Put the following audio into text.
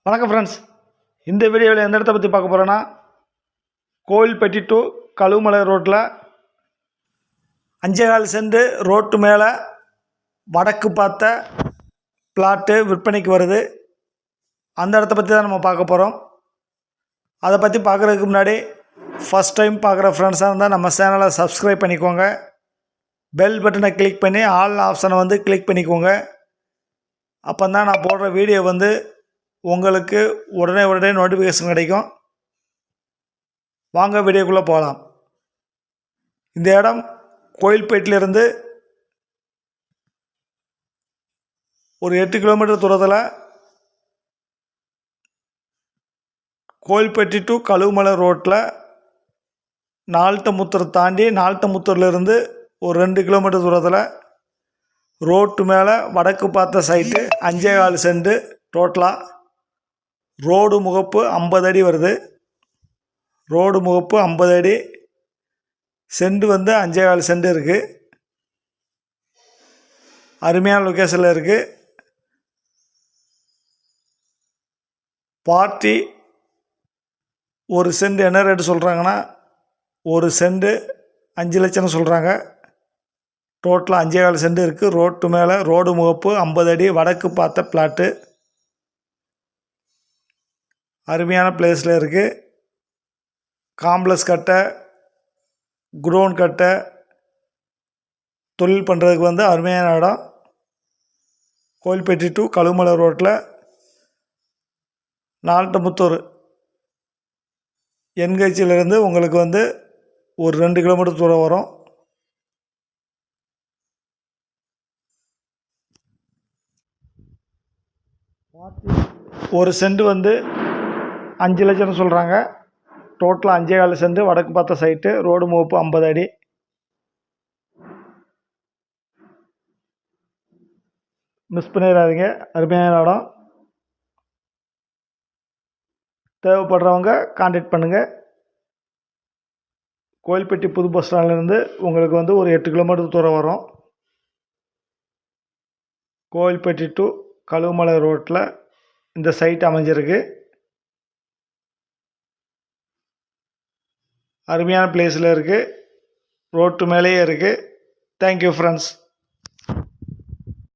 வணக்கம் ஃப்ரெண்ட்ஸ். இந்த வீடியோவில் எந்த இடத்த பற்றி பார்க்க போகிறோன்னா, கோவில்பட்டி டு கழுகுமலை ரோட்டில் 5.25 சென்ட் ரோட்டு மேலே வடக்கு பார்த்த பிளாட்டு விற்பனைக்கு வருது. அந்த இடத்த பற்றி தான் நம்ம பார்க்க போகிறோம். அதை பற்றி பார்க்குறதுக்கு முன்னாடி ஃபஸ்ட் டைம் பார்க்குற ஃப்ரெண்ட்ஸாக இருந்தால் நம்ம சேனலை சப்ஸ்கிரைப் பண்ணிக்கோங்க. பெல் பட்டனை கிளிக் பண்ணி ஆல் ஆப்ஷனை கிளிக் பண்ணிக்கோங்க. அப்போ தான் நான் போடுற வீடியோ உங்களுக்கு உடனே நோட்டிஃபிகேஷன் கிடைக்கும். வாங்க வீடியோக்குள்ளே போகலாம். இந்த இடம் கோயில்பேட்டிலிருந்து ஒரு 8 கிலோமீட்டர் தூரத்தில் கோயில்பட்டி டு கழுகுமலை ரோட்டில் நால்ட்டமுத்தூர் தாண்டி நால்ட்டமுத்தூர்லேருந்து ஒரு 2 கிலோமீட்டர் தூரத்தில் ரோட்டு மேலே வடக்கு பார்த்த சைட்டு 5.25 சென்ட் டோட்டலாக. ரோடு முகப்பு 50 அடி வருது. ரோடு முகப்பு 50 அடி. சென்ட் 5.25 சென்ட் இருக்குது. அருமையான லொக்கேஷனில் இருக்குது. பார்ட்டி ஒரு சென்ட் என்ன ரேட்டு சொல்கிறாங்கன்னா, ஒரு சென்ட் 5 லட்சம்னு சொல்கிறாங்க. டோட்டலாக 5.25 சென்ட் இருக்குது. ரோட்டு மேலே ரோடு முகப்பு 50 அடி வடக்கு பார்த்த பிளாட்டு. அருமையான பிளேஸில் இருக்குது. காம்ப்ளெக்ஸ் கட்ட, குடோன் கட்ட, தொழில் பண்ணுறதுக்கு அருமையான இடம். கோயில்பட்டி டு கழுகுமலை ரோட்டில் நால்ட்டமுத்தூர் என்கேச்சியிலேருந்து உங்களுக்கு ஒரு 2 கிலோமீட்டர் தூரம் வரும். ஒரு சென்ட் 5 லட்சம்னு சொல்கிறாங்க. டோட்டலாக 5.25 சென்ட் வடக்கு பார்த்த சைட்டு. ரோடு முகப்பு 50 அடி. மிஸ் பண்ணிடாதீங்க. அருமையான இடம். தேவைப்படுறவங்க கான்டாக்ட் பண்ணுங்கள். கோயில்பட்டி புது பஸ் ஸ்டாண்ட்லேருந்து உங்களுக்கு ஒரு 8 கிலோமீட்டர் தூரம் வரும். கோயில்பட்டி டு கழுகுமலை ரோட்டில் இந்த சைட் அமைஞ்சிருக்கு. அருமையான பிளேஸில் இருக்குது. ரோட்டு மேலேயே இருக்குது. Thank you friends.